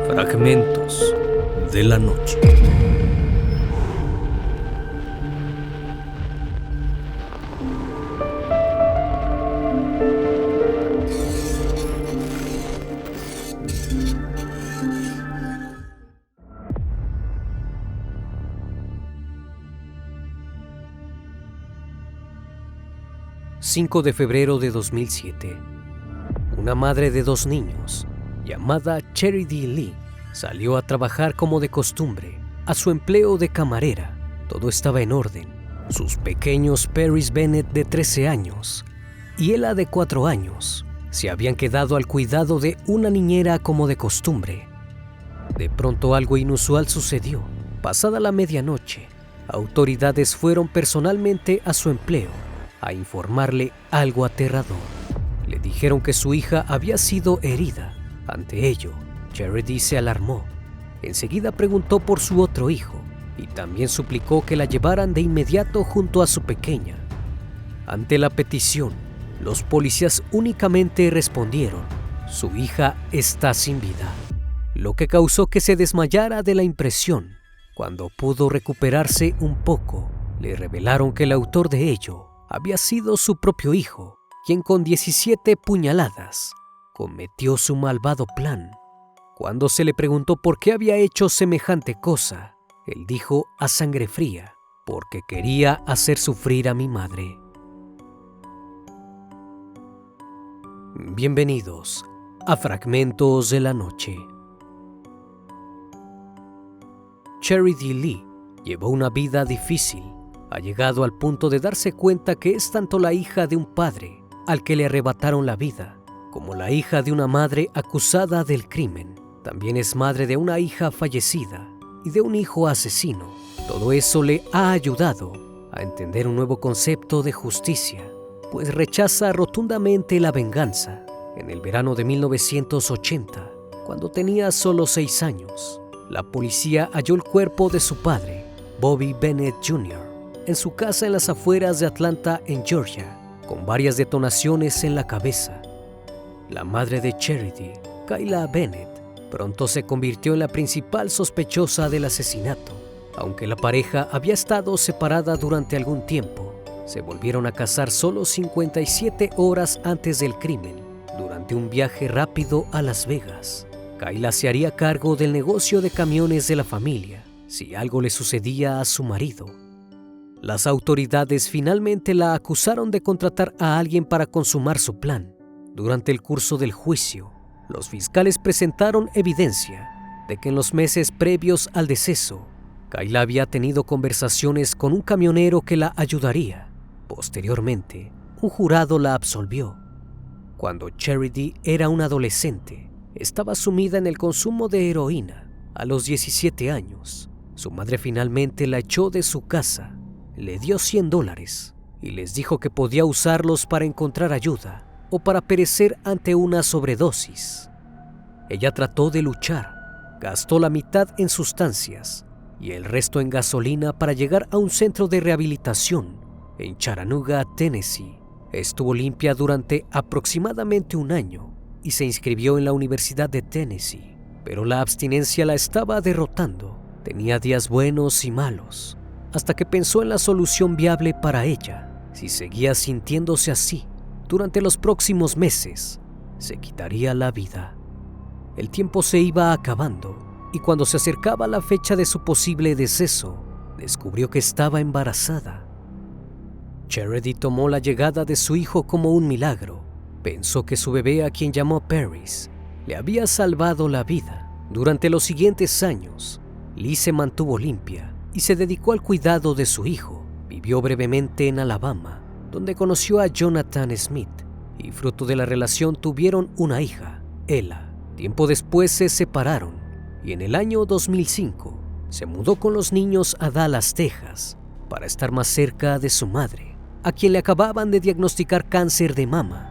Fragmentos de la noche. ...5 de febrero de 2007... una madre de 2 niños, llamada Charity Lee, salió a trabajar como de costumbre, a su empleo de camarera. Todo estaba en orden. Sus pequeños Paris Bennett de 13 años y Ella de 4 años se habían quedado al cuidado de una niñera como de costumbre. De pronto algo inusual sucedió. Pasada la medianoche, autoridades fueron personalmente a su empleo a informarle algo aterrador. Le dijeron que su hija había sido herida. Ante ello, Charity se alarmó. Enseguida preguntó por su otro hijo y también suplicó que la llevaran de inmediato junto a su pequeña. Ante la petición, los policías únicamente respondieron: su hija está sin vida, lo que causó que se desmayara de la impresión. Cuando pudo recuperarse un poco, le revelaron que el autor de ello había sido su propio hijo, quien con 17 puñaladas cometió su malvado plan. Cuando se le preguntó por qué había hecho semejante cosa, él dijo a sangre fría: porque quería hacer sufrir a mi madre. Bienvenidos a Fragmentos de la Noche. Charity Lee llevó una vida difícil. Ha llegado al punto de darse cuenta que es tanto la hija de un padre al que le arrebataron la vida, como la hija de una madre acusada del crimen. También es madre de una hija fallecida y de un hijo asesino. Todo eso le ha ayudado a entender un nuevo concepto de justicia, pues rechaza rotundamente la venganza. En el verano de 1980, cuando tenía solo 6 años, la policía halló el cuerpo de su padre, Bobby Bennett Jr., en su casa en las afueras de Atlanta, en Georgia, con varias detonaciones en la cabeza. La madre de Charity, Kayla Bennett, pronto se convirtió en la principal sospechosa del asesinato. Aunque la pareja había estado separada durante algún tiempo, se volvieron a casar solo 57 horas antes del crimen, durante un viaje rápido a Las Vegas. Kayla se haría cargo del negocio de camiones de la familia si algo le sucedía a su marido. Las autoridades finalmente la acusaron de contratar a alguien para consumar su plan. Durante el curso del juicio, los fiscales presentaron evidencia de que en los meses previos al deceso, Kayla había tenido conversaciones con un camionero que la ayudaría. Posteriormente, un jurado la absolvió. Cuando Charity era una adolescente, estaba sumida en el consumo de heroína. A los 17 años, su madre finalmente la echó de su casa. Le dio $100 y les dijo que podía usarlos para encontrar ayuda o para perecer ante una sobredosis. Ella trató de luchar, gastó la mitad en sustancias y el resto en gasolina para llegar a un centro de rehabilitación en Chattanooga, Tennessee. Estuvo limpia durante aproximadamente 1 año y se inscribió en la Universidad de Tennessee, pero la abstinencia la estaba derrotando. Tenía días buenos y malos, hasta que pensó en la solución viable para ella. Si seguía sintiéndose así, durante los próximos meses, se quitaría la vida. El tiempo se iba acabando, y cuando se acercaba la fecha de su posible deceso, descubrió que estaba embarazada. Charity tomó la llegada de su hijo como un milagro. Pensó que su bebé, a quien llamó Paris, le había salvado la vida. Durante los siguientes años, Lee se mantuvo limpia y se dedicó al cuidado de su hijo. Vivió brevemente en Alabama, donde conoció a Jonathan Smith, y fruto de la relación tuvieron una hija, Ella. Tiempo después se separaron, y en el año 2005 se mudó con los niños a Dallas, Texas, para estar más cerca de su madre, a quien le acababan de diagnosticar cáncer de mama.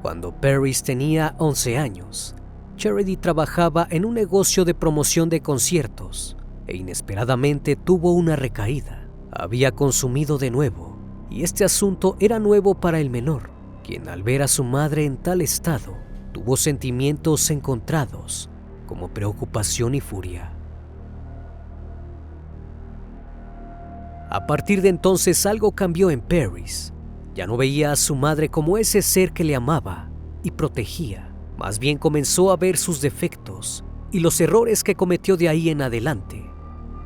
Cuando Paris tenía 11 años, Charity trabajaba en un negocio de promoción de conciertos e inesperadamente tuvo una recaída. Había consumido de nuevo, y este asunto era nuevo para el menor, quien al ver a su madre en tal estado tuvo sentimientos encontrados, como preocupación y furia. A partir de entonces algo cambió en Paris. Ya no veía a su madre como ese ser que le amaba y protegía. Más bien comenzó a ver sus defectos y los errores que cometió de ahí en adelante.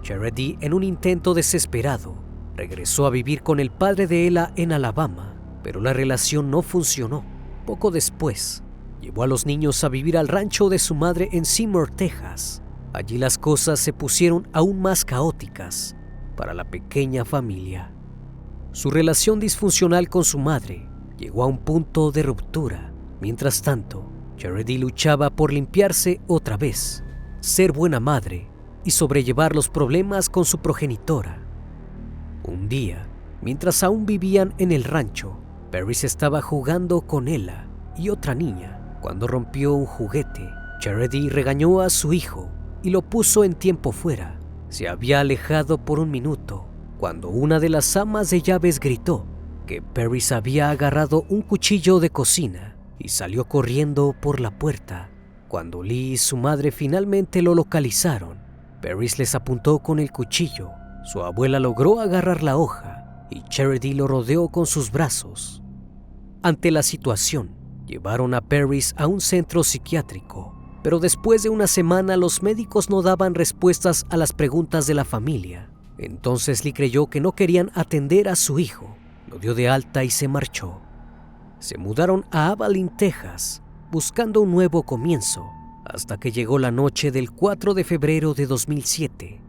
Charity, en un intento desesperado, regresó a vivir con el padre de Ella en Alabama, pero la relación no funcionó. Poco después, llevó a los niños a vivir al rancho de su madre en Seymour, Texas. Allí las cosas se pusieron aún más caóticas para la pequeña familia. Su relación disfuncional con su madre llegó a un punto de ruptura. Mientras tanto, Charity luchaba por limpiarse otra vez, ser buena madre y sobrellevar los problemas con su progenitora. Un día, mientras aún vivían en el rancho, Paris estaba jugando con Ella y otra niña cuando rompió un juguete. Charity regañó a su hijo y lo puso en tiempo fuera. Se había alejado por un minuto cuando una de las amas de llaves gritó que Paris había agarrado un cuchillo de cocina y salió corriendo por la puerta. Cuando Lee y su madre finalmente lo localizaron, Paris les apuntó con el cuchillo. Su abuela logró agarrar la hoja y Charity lo rodeó con sus brazos. Ante la situación, llevaron a Paris a un centro psiquiátrico, pero después de una semana los médicos no daban respuestas a las preguntas de la familia. Entonces Lee creyó que no querían atender a su hijo, lo dio de alta y se marchó. Se mudaron a Abilene, Texas, buscando un nuevo comienzo, hasta que llegó la noche del 4 de febrero de 2007.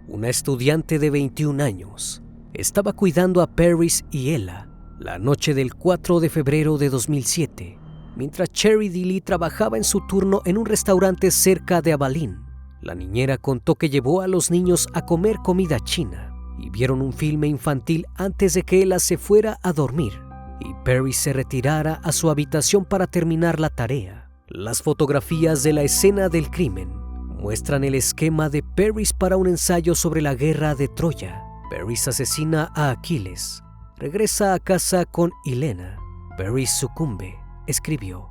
Una estudiante de 21 años estaba cuidando a Paris y Ella la noche del 4 de febrero de 2007, mientras Charity Lee trabajaba en su turno en un restaurante cerca de Abilene. La niñera contó que llevó a los niños a comer comida china y vieron un filme infantil antes de que Ella se fuera a dormir y Paris se retirara a su habitación para terminar la tarea. Las fotografías de la escena del crimen muestran el esquema de Paris para un ensayo sobre la guerra de Troya. Paris asesina a Aquiles, regresa a casa con Helena. Paris sucumbe, escribió.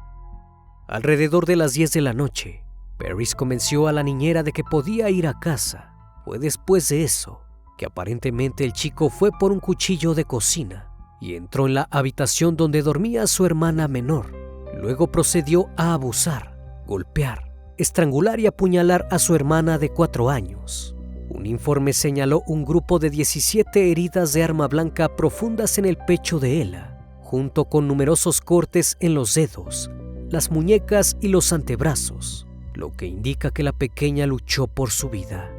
Alrededor de las 10 de la noche, Paris convenció a la niñera de que podía ir a casa. Fue después de eso que aparentemente el chico fue por un cuchillo de cocina y entró en la habitación donde dormía su hermana menor. Luego procedió a abusar, golpear, estrangular y apuñalar a su hermana de 4 años. Un informe señaló un grupo de 17 heridas de arma blanca profundas en el pecho de Ella, junto con numerosos cortes en los dedos, las muñecas y los antebrazos, lo que indica que la pequeña luchó por su vida.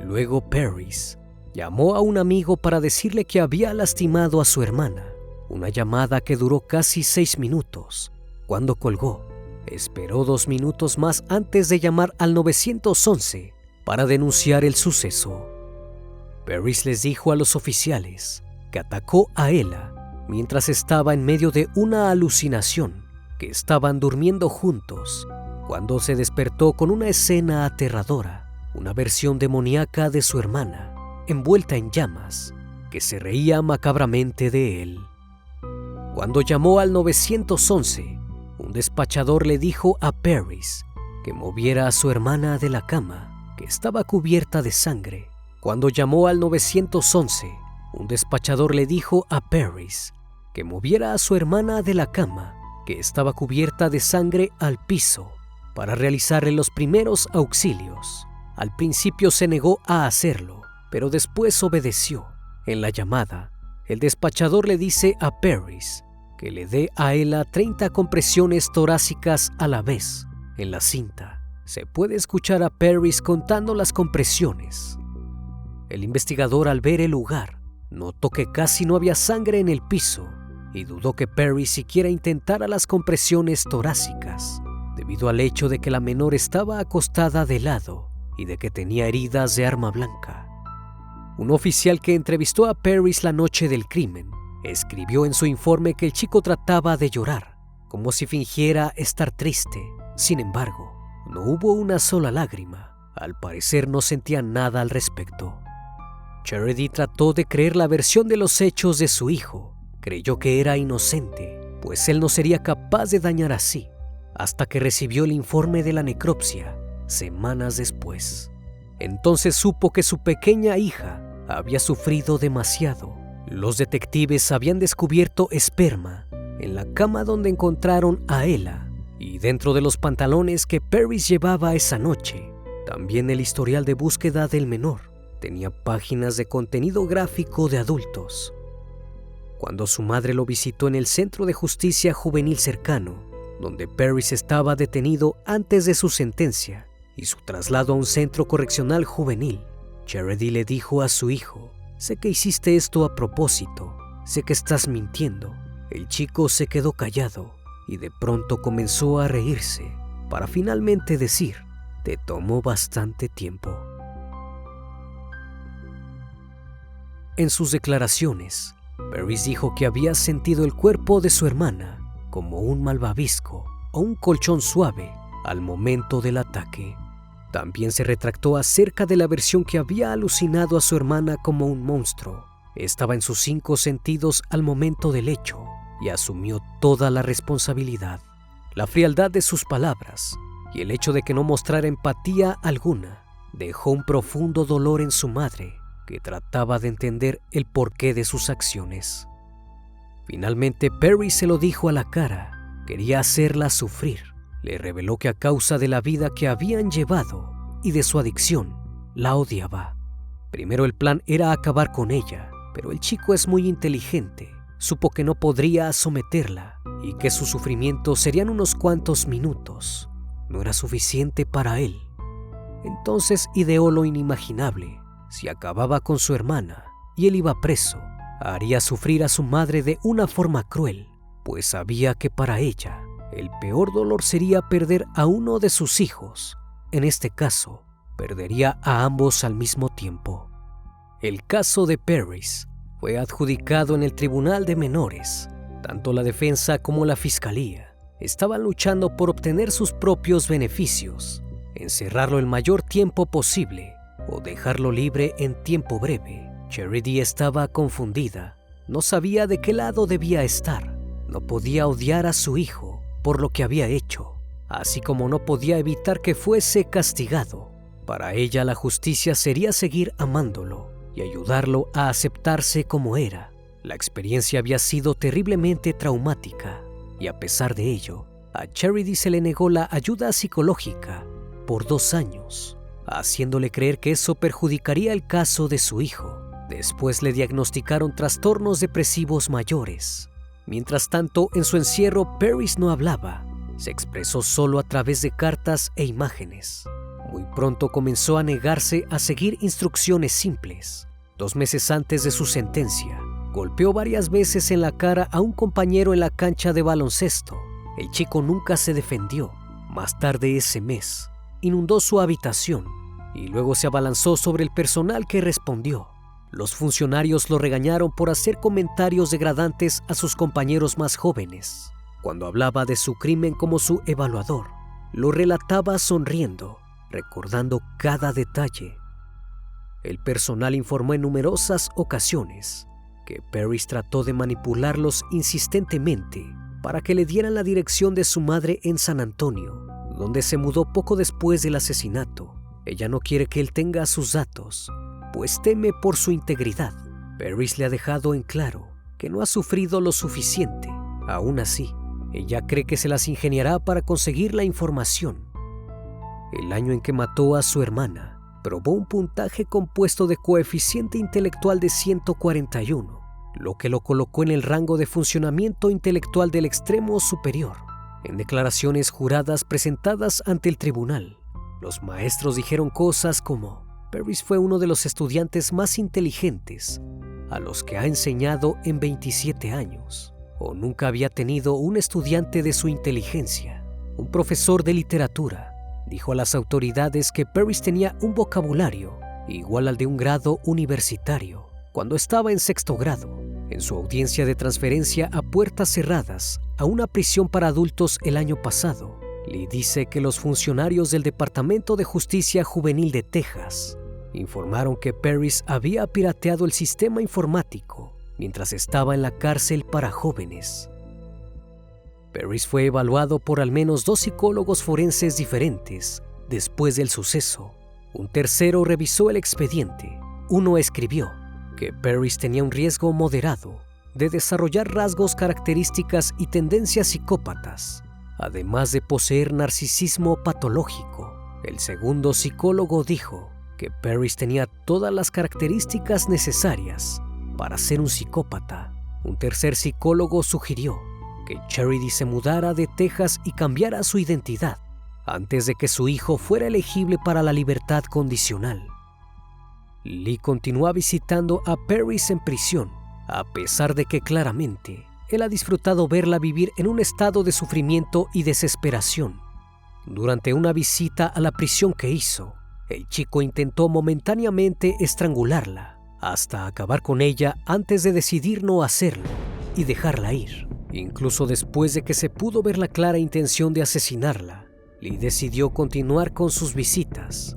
Luego Paris llamó a un amigo para decirle que había lastimado a su hermana, una llamada que duró casi 6 minutos. Cuando colgó, esperó 2 minutos más antes de llamar al 911 para denunciar el suceso. Paris les dijo a los oficiales que atacó a Ella mientras estaba en medio de una alucinación, que estaban durmiendo juntos, cuando se despertó con una escena aterradora, una versión demoníaca de su hermana, envuelta en llamas, que se reía macabramente de él. Cuando llamó al 911, un despachador le dijo a Paris que moviera a su hermana de la cama, que estaba cubierta de sangre. Cuando llamó al 911, un despachador le dijo a Paris que moviera a su hermana de la cama, que estaba cubierta de sangre, al piso, para realizarle los primeros auxilios. Al principio se negó a hacerlo, pero después obedeció. En la llamada, el despachador le dice a Paris que le dé a Ella 30 compresiones torácicas a la vez. En la cinta se puede escuchar a Paris contando las compresiones. El investigador, al ver el lugar, notó que casi no había sangre en el piso y dudó que Paris siquiera intentara las compresiones torácicas, debido al hecho de que la menor estaba acostada de lado y de que tenía heridas de arma blanca. Un oficial que entrevistó a Paris la noche del crimen escribió en su informe que el chico trataba de llorar, como si fingiera estar triste. Sin embargo, no hubo una sola lágrima. Al parecer no sentía nada al respecto. Charity trató de creer la versión de los hechos de su hijo. Creyó que era inocente, pues él no sería capaz de dañar así, hasta que recibió el informe de la necropsia semanas después. Entonces supo que su pequeña hija había sufrido demasiado. Los detectives habían descubierto esperma en la cama donde encontraron a Ella y dentro de los pantalones que Parris llevaba esa noche. También el historial de búsqueda del menor tenía páginas de contenido gráfico de adultos. Cuando su madre lo visitó en el centro de justicia juvenil cercano, donde Parris estaba detenido antes de su sentencia y su traslado a un centro correccional juvenil, Charity le dijo a su hijo: «Sé que hiciste esto a propósito, sé que estás mintiendo». El chico se quedó callado y de pronto comenzó a reírse para finalmente decir: «Te tomó bastante tiempo». En sus declaraciones, Parris dijo que había sentido el cuerpo de su hermana como un malvavisco o un colchón suave al momento del ataque. También se retractó acerca de la versión que había alucinado a su hermana como un monstruo. Estaba en sus 5 sentidos al momento del hecho y asumió toda la responsabilidad. La frialdad de sus palabras y el hecho de que no mostrara empatía alguna dejó un profundo dolor en su madre, que trataba de entender el porqué de sus acciones. Finalmente, Parris se lo dijo a la cara. Quería hacerla sufrir. Le reveló que a causa de la vida que habían llevado y de su adicción, la odiaba. Primero el plan era acabar con ella, pero el chico es muy inteligente. Supo que no podría someterla y que su sufrimiento serían unos cuantos minutos. No era suficiente para él. Entonces ideó lo inimaginable. Si acababa con su hermana y él iba preso, haría sufrir a su madre de una forma cruel, pues sabía que para ella el peor dolor sería perder a uno de sus hijos. En este caso, perdería a ambos al mismo tiempo. El caso de Parris fue adjudicado en el Tribunal de Menores. Tanto la defensa como la fiscalía estaban luchando por obtener sus propios beneficios, encerrarlo el mayor tiempo posible o dejarlo libre en tiempo breve. Charity estaba confundida. No sabía de qué lado debía estar. No podía odiar a su hijo por lo que había hecho, así como no podía evitar que fuese castigado. Para ella, la justicia sería seguir amándolo y ayudarlo a aceptarse como era. La experiencia había sido terriblemente traumática y a pesar de ello, a Charity se le negó la ayuda psicológica por 2 años, haciéndole creer que eso perjudicaría el caso de su hijo. Después le diagnosticaron trastornos depresivos mayores. Mientras tanto, en su encierro, Parris no hablaba. Se expresó solo a través de cartas e imágenes. Muy pronto comenzó a negarse a seguir instrucciones simples. 2 meses antes de su sentencia, golpeó varias veces en la cara a un compañero en la cancha de baloncesto. El chico nunca se defendió. Más tarde ese mes, inundó su habitación y luego se abalanzó sobre el personal que respondió. Los funcionarios lo regañaron por hacer comentarios degradantes a sus compañeros más jóvenes. Cuando hablaba de su crimen como su evaluador, lo relataba sonriendo, recordando cada detalle. El personal informó en numerosas ocasiones que Parris trató de manipularlos insistentemente para que le dieran la dirección de su madre en San Antonio, donde se mudó poco después del asesinato. Ella no quiere que él tenga sus datos, pues teme por su integridad. Parris le ha dejado en claro que no ha sufrido lo suficiente. Aún así, ella cree que se las ingeniará para conseguir la información. El año en que mató a su hermana, probó un puntaje compuesto de coeficiente intelectual de 141, lo que lo colocó en el rango de funcionamiento intelectual del extremo superior. En declaraciones juradas presentadas ante el tribunal, los maestros dijeron cosas como: Parris fue uno de los estudiantes más inteligentes a los que ha enseñado en 27 años, o nunca había tenido un estudiante de su inteligencia. Un profesor de literatura dijo a las autoridades que Parris tenía un vocabulario igual al de un grado universitario cuando estaba en 6º grado. En su audiencia de transferencia a puertas cerradas a una prisión para adultos el año pasado, Lee dice que los funcionarios del Departamento de Justicia Juvenil de Texas informaron que Parris había pirateado el sistema informático mientras estaba en la cárcel para jóvenes. Parris fue evaluado por al menos 2 psicólogos forenses diferentes después del suceso. Un tercero revisó el expediente. Uno escribió que Parris tenía un riesgo moderado de desarrollar rasgos, características y tendencias psicópatas, además de poseer narcisismo patológico. El segundo psicólogo dijo que Parris tenía todas las características necesarias para ser un psicópata. Un tercer psicólogo sugirió que Charity se mudara de Texas y cambiara su identidad antes de que su hijo fuera elegible para la libertad condicional. Lee continuó visitando a Parris en prisión, a pesar de que claramente él ha disfrutado verla vivir en un estado de sufrimiento y desesperación. Durante una visita a la prisión que hizo, el chico intentó momentáneamente estrangularla hasta acabar con ella antes de decidir no hacerlo y dejarla ir. Incluso después de que se pudo ver la clara intención de asesinarla, Lee decidió continuar con sus visitas.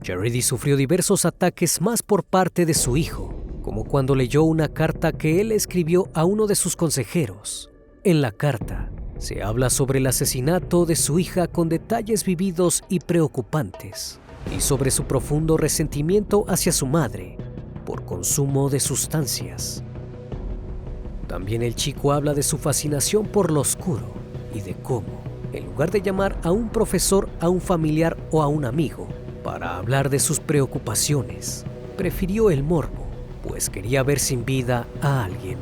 Charity sufrió diversos ataques más por parte de su hijo, como cuando leyó una carta que él escribió a uno de sus consejeros. En la carta se habla sobre el asesinato de su hija con detalles vividos y preocupantes, y sobre su profundo resentimiento hacia su madre por consumo de sustancias. También el chico habla de su fascinación por lo oscuro y de cómo, en lugar de llamar a un profesor, a un familiar o a un amigo para hablar de sus preocupaciones, prefirió el morbo, pues quería ver sin vida a alguien.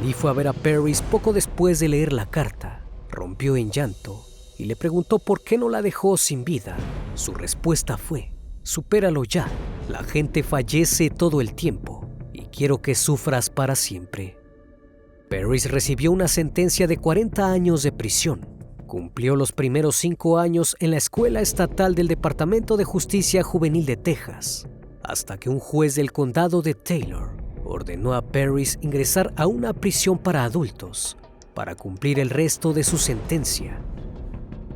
Lee fue a ver a Parris poco después de leer la carta, rompió en llanto y le preguntó por qué no la dejó sin vida. Su respuesta fue: supéralo ya, la gente fallece todo el tiempo y quiero que sufras para siempre. Parris recibió una sentencia de 40 años de prisión. Cumplió los primeros 5 años en la Escuela Estatal del Departamento de Justicia Juvenil de Texas, hasta que un juez del condado de Taylor ordenó a Parris ingresar a una prisión para adultos para cumplir el resto de su sentencia.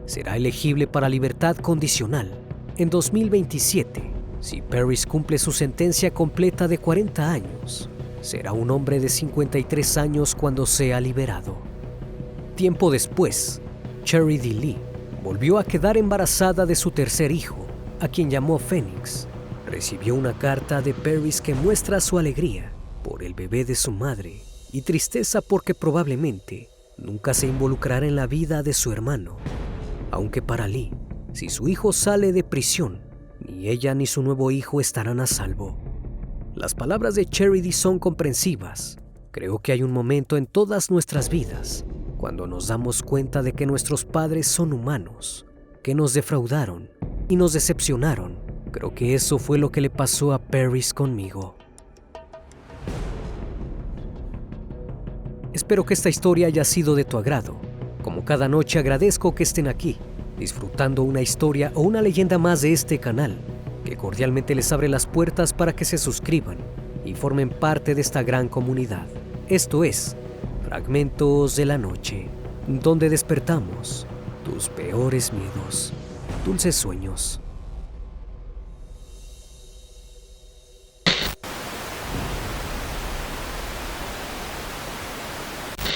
Será elegible para libertad condicional en 2027. Si Parris cumple su sentencia completa de 40 años, será un hombre de 53 años cuando sea liberado. Tiempo después, Charity Lee volvió a quedar embarazada de su tercer hijo, a quien llamó Phoenix. Recibió una carta de Parris que muestra su alegría por el bebé de su madre y tristeza porque probablemente nunca se involucrará en la vida de su hermano. Aunque para Lee, si su hijo sale de prisión, ni ella ni su nuevo hijo estarán a salvo. Las palabras de Charity son comprensivas. Creo que hay un momento en todas nuestras vidas cuando nos damos cuenta de que nuestros padres son humanos, que nos defraudaron y nos decepcionaron. Creo que eso fue lo que le pasó a Parris conmigo. Espero que esta historia haya sido de tu agrado. Como cada noche agradezco que estén aquí, disfrutando una historia o una leyenda más de este canal, que cordialmente les abre las puertas para que se suscriban y formen parte de esta gran comunidad. Esto es Fragmentos de la Noche, donde despertamos tus peores miedos. Dulces sueños.